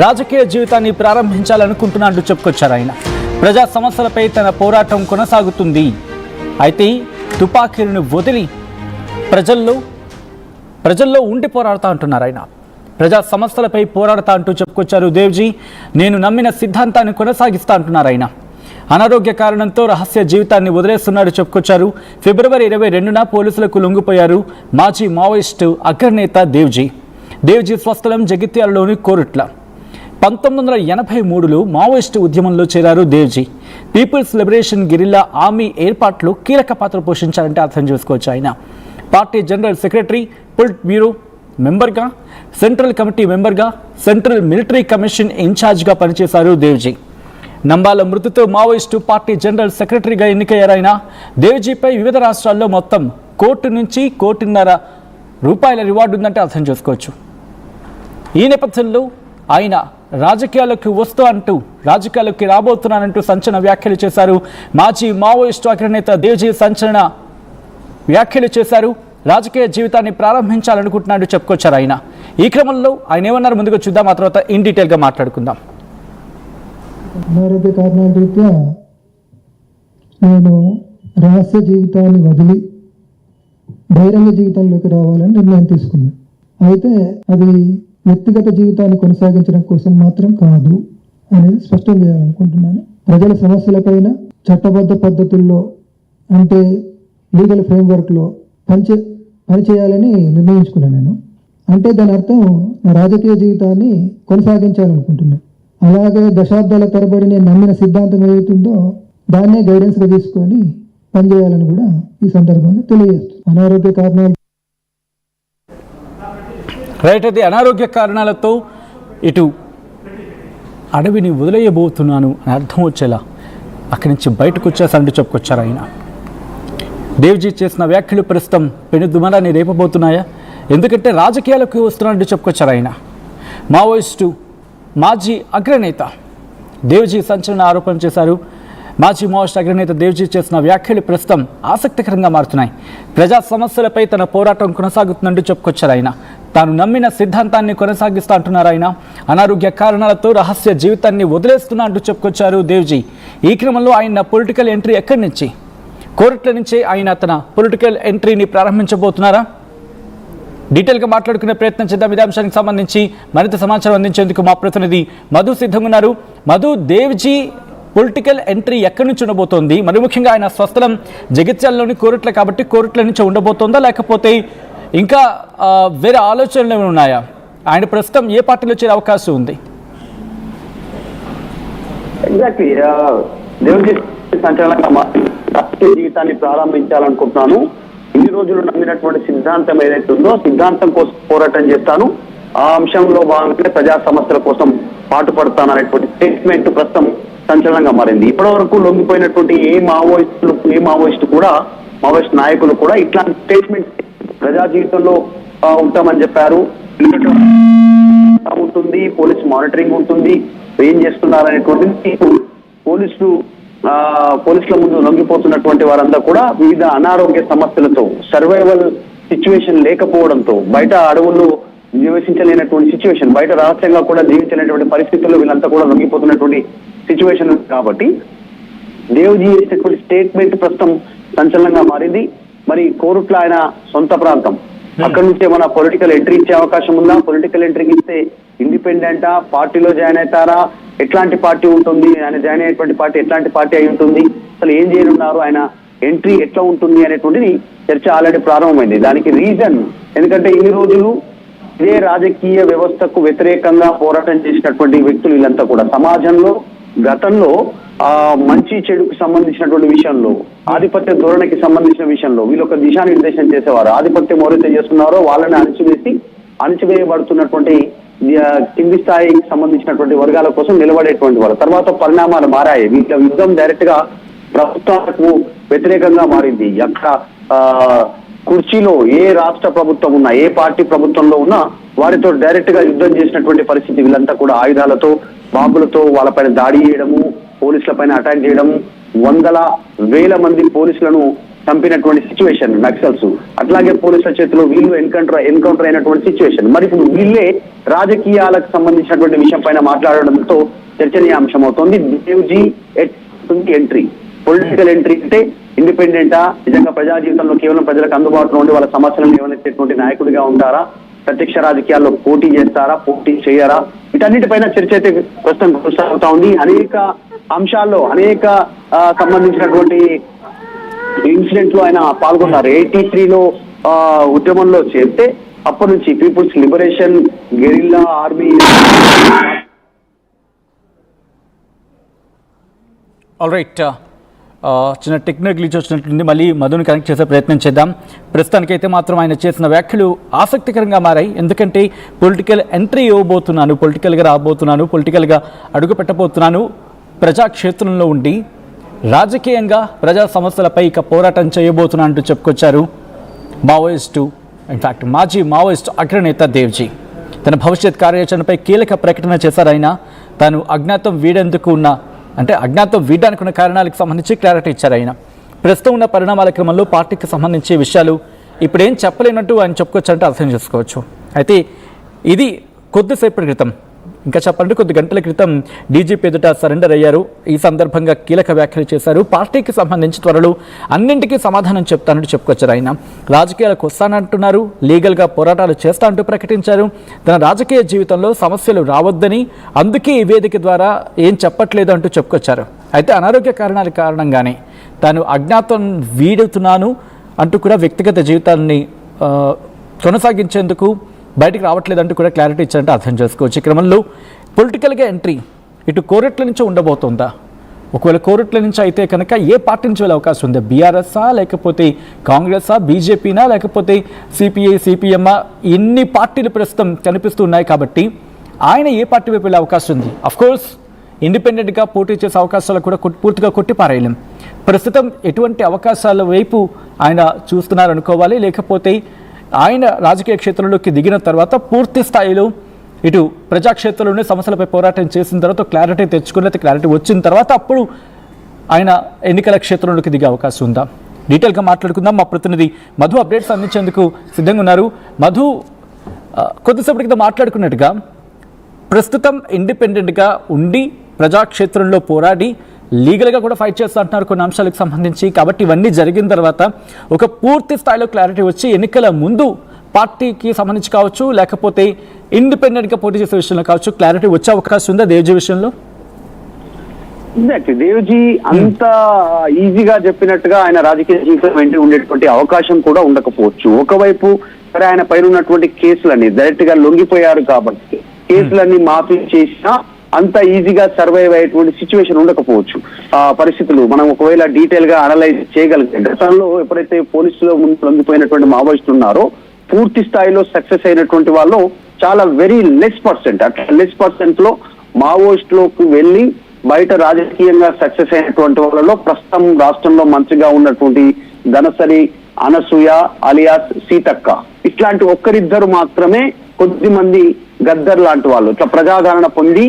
రాజకీయ జీవితాన్ని ప్రారంభించాలనుకుంటున్నట్టు చెప్పుకొచ్చారు ఆయన. ప్రజా సమస్యలపై తన పోరాటం కొనసాగుతుంది. అయితే తుపాకీలను వదిలి ప్రజల్లో ఉండి పోరాడుతూ అంటున్నారు ఆయన. ప్రజా సమస్యలపై పోరాడతా అంటూ చెప్పుకొచ్చారు దేవ్జీ. నేను నమ్మిన సిద్ధాంతాన్ని కొనసాగిస్తా అంటున్నారు ఆయన. అనారోగ్య కారణంతో రహస్య జీవితాన్ని వదిలేస్తున్నాడు చెప్పుకొచ్చారు. ఫిబ్రవరి 22న పోలీసులకు లొంగిపోయారు మాజీ మావోయిస్టు అగ్రనేత దేవ్జీ. స్వస్థలం జగిత్యాలలోని కోరుట్ల. 1983లో మావోయిస్టు ఉద్యమంలో చేరారు Devji. Peoples liberation guerrilla army ఏర్పాట్లు కీలక పాత్ర పోషించారంటే అర్థం చేసుకోవచ్చు ఆయన. Party general secretary, polit bureau మెంబర్గా, సెంట్రల్ కమిటీ మెంబర్గా, సెంట్రల్ మిలిటరీ కమిషన్ ఇన్ఛార్జ్గా పనిచేశారు దేవ్జీ. నంబాల మృతితో మావోయిస్టు పార్టీ జనరల్ సెక్రటరీగా ఎన్నికయ్యారైన దేవ్జీపై వివిధ రాష్ట్రాల్లో మొత్తం ₹1 నుంచి ₹1.5 రివార్డు ఉందంటే అర్థం చేసుకోవచ్చు. ఈ నేపథ్యంలో ఆయన రాజకీయాల్లోకి రాబోతున్నానంటూ సంచలన వ్యాఖ్యలు చేశారు. మాజీ మావోయిస్టు అగ్రనేత దేవ్జీ సంచలన వ్యాఖ్యలు చేశారు. రాజకీయ జీవితాన్ని ప్రారంభించాలనుకుంటున్నాడు చెప్పుకొచ్చారు ఆయన. ఈ క్రమంలో ఆయన ఏమన్నారు ముందుగా చూద్దాం, ఆ తర్వాత ఇన్ డీటెయిల్గా మాట్లాడుకుందాం. అనారోగ్య కారణాల రీత్యా నేను రహస్య జీవితాన్ని వదిలి బహిరంగ జీవితంలోకి రావాలని నిర్ణయం తీసుకున్నాను. అయితే అది వ్యక్తిగత జీవితాన్ని కొనసాగించడం కోసం మాత్రం కాదు అనేది స్పష్టం చేయాలనుకుంటున్నాను. ప్రజల సమస్యలపైన చట్టబద్ధ పద్ధతుల్లో, అంటే లీగల్ ఫ్రేమ్వర్క్లో పనిచేయాలని నిర్ణయించుకున్నాను నేను. అంటే దాని అర్థం నా రాజకీయ జీవితాన్ని కొనసాగించాలనుకుంటున్నాను. అలాగే దశాబ్దాల తరబడి నేను నమ్మిన సిద్ధాంతం ఏదైతుందో దాన్నే గైడెన్స్గా తీసుకొని పనిచేయాలని కూడా ఈ సందర్భంగా తెలియజేస్తుంది. అనారోగ్య కారణాలు అది అనారోగ్య కారణాలతో ఇటు అడవిని వదిలేయబోతున్నాను అని అర్థం వచ్చేలా అక్కడి నుంచి బయటకు వచ్చేసారంటూ చెప్పుకొచ్చారు ఆయన. దేవ్జీ చేసిన వ్యాఖ్యలు ప్రస్తుతం పెనుదుమారాన్ని రేపబోతున్నాయా? ఎందుకంటే రాజకీయాలకు వస్తున్నట్టు చెప్పుకొచ్చారు ఆయన. మావోయిస్టు మాజీ అగ్రనేత దేవ్జీ సంచలన ఆరోపణలు చేశారు. మాజీ మావోయిస్టు అగ్రనేత దేవ్జీ చేసిన వ్యాఖ్యలు ప్రస్తుతం ఆసక్తికరంగా మారుతున్నాయి. ప్రజా సమస్యలపై తన పోరాటం కొనసాగుతున్నట్టు చెప్పుకొచ్చారు ఆయన. తాను నమ్మిన సిద్ధాంతాన్ని కొనసాగిస్తా అంటున్నారు ఆయన. అనారోగ్య కారణాలతో రహస్య జీవితాన్ని వదిలేస్తున్నా అంటూ చెప్పుకొచ్చారు దేవ్జీ. ఈ క్రమంలో ఆయన పొలిటికల్ ఎంట్రీ ఎక్కడి నుంచి? కోరుట్ల నుంచే ఆయన తన పొలిటికల్ ఎంట్రీని ప్రారంభించబోతున్నారా? డీటెయిల్గా మాట్లాడుకునే ప్రయత్నం చేద్దాం. ఇదే అంశానికి సంబంధించి మరింత సమాచారం అందించేందుకు మా ప్రతినిధి మధు సిద్ధంగా ఉన్నారు. మధు, దేవ్జీ పొలిటికల్ ఎంట్రీ ఎక్కడి నుంచి ఉండబోతోంది? మరి ముఖ్యంగా ఆయన స్వస్థలం జగిత్యాలలోని కోరుట్ల కాబట్టి కోరుట్ల నుంచి ఉండబోతోందా, లేకపోతే ఇంకా వేరే ఆలోచనలు ఏమైనా ఉన్నాయా? ఆయన ప్రస్తుతం ఏ పార్టీలో చేరే అవకాశం ఉంది? ఎగ్జాక్ట్లీ దేవ్జీ సంచలనంగా రాజకీయ జీవితాన్ని ప్రారంభించాలనుకుంటున్నాను. ఇన్ని రోజులు నమ్మినటువంటి సిద్ధాంతం ఏదైతే ఉందో సిద్ధాంతం కోసం పోరాటం చేస్తాను, ఆ అంశంలో భాగంగా ప్రజా సమస్యల కోసం పాటుపడతాను అనేటువంటి స్టేట్మెంట్ ప్రస్తుతం సంచలనంగా మారింది. ఇప్పటి వరకు లొంగిపోయినటువంటి ఏ మావోయిస్ట్ నాయకులు కూడా ఇట్లాంటి స్టేట్మెంట్ ప్రజా జీవితంలో ఉంటామని చెప్పారు. ఉంటుంది, పోలీస్ మానిటరింగ్ ఉంటుంది, ఏం చేస్తున్నారు అనేటువంటిది పోలీసుల ముందు లొంగిపోతున్నటువంటి వారంతా కూడా వివిధ అనారోగ్య సమస్యలతో, సర్వైవల్ సిచ్యువేషన్ లేకపోవడంతో, బయట అడవుల్లో నివసించలేనటువంటి సిచ్యువేషన్, బయట రహస్యంగా కూడా జీవించలేనటువంటి పరిస్థితుల్లో వీళ్ళంతా కూడా లొంగిపోతున్నటువంటి సిచ్యువేషన్ కాబట్టి దేవ్జీ చేసినటువంటి స్టేట్మెంట్ ప్రస్తుతం సంచలనంగా మారింది. మరి కోరుట్ల ఆయన సొంత ప్రాంతం, అక్కడి నుంచి ఏమైనా పొలిటికల్ ఎంట్రీ ఇచ్చే అవకాశం ఉందా? పొలిటికల్ ఎంట్రీకి ఇస్తే ఇండిపెండెంటా, పార్టీలో జాయిన్ అవుతారా, ఎట్లాంటి పార్టీ ఉంటుంది, ఆయన జాయిన్ అయ్యేటువంటి పార్టీ ఎట్లాంటి పార్టీ అయి ఉంటుంది, అసలు ఏం చేయనున్నారు, ఆయన ఎంట్రీ ఎట్లా ఉంటుంది అనేటువంటిది చర్చ ఆల్రెడీ ప్రారంభమైంది. దానికి రీజన్ ఎందుకంటే ఇన్ని రోజులు ఇదే రాజకీయ వ్యవస్థకు వ్యతిరేకంగా పోరాటం చేసినటువంటి వ్యక్తులు వీళ్ళంతా కూడా సమాజంలో గతంలో మంచి చెడుకు సంబంధించినటువంటి విషయంలో, ఆధిపత్య ధోరణికి సంబంధించిన విషయంలో వీళ్ళు ఒక దిశానిర్దేశం చేసేవారు. ఆధిపత్యం ఎవరైతే చేస్తున్నారో వాళ్ళని అణచివేయబడుతున్నటువంటి కింది స్థాయికి సంబంధించినటువంటి వర్గాల కోసం నిలబడేటువంటి వారు. తర్వాత పరిణామాలు మారాయి. వీళ్ళ యుద్ధం డైరెక్ట్ గా ప్రభుత్వాలకు వ్యతిరేకంగా మారింది. అక్కడ కుర్చీలో ఏ రాష్ట్ర ప్రభుత్వం ఉన్నా, ఏ పార్టీ ప్రభుత్వంలో ఉన్నా వారితో డైరెక్ట్ గా యుద్ధం చేసినటువంటి పరిస్థితి. వీళ్ళంతా కూడా ఆయుధాలతో, బాంబులతో వాళ్ళపైన దాడి చేయడము, పోలీసుల పైన అటాక్ చేయడము, 100,000 మంది పోలీసులను చంపినటువంటి సిచ్యువేషన్ నక్సల్స్, అట్లాగే పోలీసుల చేతిలో వీళ్ళు ఎన్కౌంటర్ అయినటువంటి సిచ్యువేషన్. మరి ఇప్పుడు వీళ్ళే రాజకీయాలకు సంబంధించినటువంటి విషయం పైన మాట్లాడడంతో చర్చనీయాంశం అవుతోంది. దేవ్జీ ఎంట్రీ, పొలిటికల్ ఎంట్రీ అంటే ఇండిపెండెంటా, నిజంగా ప్రజా జీవితంలో కేవలం ప్రజలకు అందుబాటులో ఉండి వాళ్ళ సమస్యలను లేవనెత్తేటువంటి నాయకుడిగా ఉంటారా, ప్రత్యక్ష రాజకీయాల్లో పోటీ చేస్తారా, పోటీ చేయరా, వీటన్నిటిపైన చర్చ అయితే ప్రస్తుతం కొనసాగుతా ఉంది. అనేక అంశాల్లో అనేక సంబంధించినటువంటి ఇన్సిడెంట్ లో ఆయన పాల్గొన్నారు. 83లో ఉద్యమంలో చేస్తే అప్పటి నుంచి people's liberation guerrilla army. All right, చిన్న టెక్నికల్ గ్లిచ్ వచ్చినట్టుంది. మళ్ళీ మధుని కనెక్ట్ చేసే ప్రయత్నం చేద్దాం. ప్రస్తుతానికైతే మాత్రం ఆయన చేసిన వ్యాఖ్యలు ఆసక్తికరంగా మారాయి. ఎందుకంటే పొలిటికల్ ఎంట్రీ ఇవ్వబోతున్నాను, పొలిటికల్గా రాబోతున్నాను, పొలిటికల్గా అడుగు పెట్టబోతున్నాను, ప్రజాక్షేత్రంలో ఉండి రాజకీయంగా ప్రజా సమస్యలపై ఇక పోరాటం చేయబోతున్నా అంటూ చెప్పుకొచ్చారు మావోయిస్టు, ఇన్ఫాక్ట్ మాజీ మావోయిస్టు అగ్రనేత దేవ్జీ. తన భవిష్యత్ కార్యాచరణపై కీలక ప్రకటన చేశారు ఆయన. తాను అజ్ఞాతం వీడడానికి ఉన్న కారణాలకు సంబంధించి క్లారిటీ ఇచ్చారు ఆయన. ప్రస్తుతం ఉన్న పరిణామాల క్రమంలో పార్టీకి సంబంధించి విషయాలు ఇప్పుడేం చెప్పలేనట్టు ఆయన చెప్పుకోవచ్చంటే అర్థం చేసుకోవచ్చు. అయితే ఇది కొద్దిసేపటి క్రితం, ఇంకా చెప్పాలంటే కొద్ది గంటల క్రితం డీజీపీ ఎదుట సరెండర్ అయ్యారు. ఈ సందర్భంగా కీలక వ్యాఖ్యలు చేశారు. పార్టీకి సంబంధించి త్వరలో అన్నింటికీ సమాధానం చెప్తానంటూ చెప్పుకొచ్చారు ఆయన. రాజకీయాలకు వస్తానంటున్నారు, లీగల్గా పోరాటాలు చేస్తా అంటూ ప్రకటించారు. తన రాజకీయ జీవితంలో సమస్యలు రావద్దని, అందుకే ఈ వేదిక ద్వారా ఏం చెప్పట్లేదు అంటూ చెప్పుకొచ్చారు. అయితే అనారోగ్య కారణాల కారణంగానే తాను అజ్ఞాతం వీడుతున్నాను అంటూ కూడా వ్యక్తిగత జీవితాన్ని కొనసాగించేందుకు బయటికి రావట్లేదంటూ కూడా క్లారిటీ ఇచ్చారంటే అర్థం చేసుకోవచ్చు. ఈ క్రమంలో పొలిటికల్గా ఎంట్రీ ఇటు కోరెట్ల నుంచి ఉండబోతుందా? ఒకవేళ కోరెట్ల నుంచి అయితే కనుక ఏ పార్టీ నుంచి వెళ్ళే అవకాశం ఉంది? బీఆర్ఎస్ఆ, లేకపోతే కాంగ్రెసా, బీజేపీనా, లేకపోతే సిపిఐ, సిపిఎంఆ? ఇన్ని పార్టీలు ప్రస్తుతం కనిపిస్తూ ఉన్నాయి కాబట్టి ఆయన ఏ పార్టీ వైపు వెళ్ళే అవకాశం ఉంది? అఫ్కోర్స్ ఇండిపెండెంట్గా పోటీ చేసే అవకాశాలు కూడా పూర్తిగా కొట్టిపారేయలేం. ప్రస్తుతం ఎటువంటి అవకాశాల వైపు ఆయన చూస్తున్నారు అనుకోవాలి, లేకపోతే ఆయన రాజకీయ క్షేత్రంలోకి దిగిన తర్వాత పూర్తి స్థాయిలో ఇటు ప్రజాక్షేత్రంలోనే సమస్యలపై పోరాటం చేసిన తర్వాత క్లారిటీ తెచ్చుకున్న క్లారిటీ వచ్చిన తర్వాత అప్పుడు ఆయన ఎన్నికల క్షేత్రంలోకి దిగే అవకాశం ఉందా? డీటెయిల్గా మాట్లాడుకుందాం. మా ప్రతినిధి మధు అప్డేట్స్ అందించేందుకు సిద్ధంగా ఉన్నారు. మధు, కొద్దిసేపటి క్రితం మాట్లాడుకున్నట్టుగా ప్రస్తుతం ఇండిపెండెంట్గా ఉండి ప్రజాక్షేత్రంలో పోరాడి లీగల్గా కూడా ఫైట్ చేస్తూ అంటున్నారు కొన్ని అంశాలకు సంబంధించి. కాబట్టి ఇవన్నీ జరిగిన తర్వాత ఒక పూర్తి స్థాయిలో క్లారిటీ వచ్చి ఎన్నికల ముందు పార్టీకి సంబంధించి కావచ్చు, లేకపోతే ఇండిపెండెంట్గా పోటీ చేసే విషయంలో కావచ్చు, క్లారిటీ వచ్చే అవకాశం ఉందా దేవ్జీ విషయంలో? దేవ్జీ అంత ఈజీగా చెప్పినట్టుగా ఆయన రాజకీయ జీవితం వెంట ఉండేటువంటి అవకాశం కూడా ఉండకపోవచ్చు. ఒకవైపు సరే ఆయన పైన ఉన్నటువంటి కేసులన్నీ డైరెక్ట్ గా లొంగిపోయారు కాబట్టి కేసులన్నీ మాఫీ చేసినా అంత ఈజీగా సర్వైవ్ అయ్యేటువంటి సిచ్యువేషన్ ఉండకపోవచ్చు. ఆ పరిస్థితులు మనం ఒకవేళ డీటెయిల్ గా అనలైజ్ చేయగలిగితే, గతంలో ఎప్పుడైతే పోలీసులో ముందు లొంగిపోయినటువంటి మావోయిస్టులు ఉన్నారో పూర్తి స్థాయిలో సక్సెస్ అయినటువంటి వాళ్ళు చాలా వెరీ లెస్ పర్సెంట్, అట్లా లెస్ పర్సెంట్ లో మావోయిస్టులోకి వెళ్ళి బయట రాజకీయంగా సక్సెస్ అయినటువంటి వాళ్ళలో ప్రస్తుతం రాష్ట్రంలో మంత్రిగా ఉన్నటువంటి ధనసరి అనసూయ అలియాస్ సీతక్క, ఇట్లాంటి ఒక్కరిద్దరు మాత్రమే కొద్ది మంది గద్దర్ లాంటి వాళ్ళు ఇట్లా ప్రజాదరణ పొంది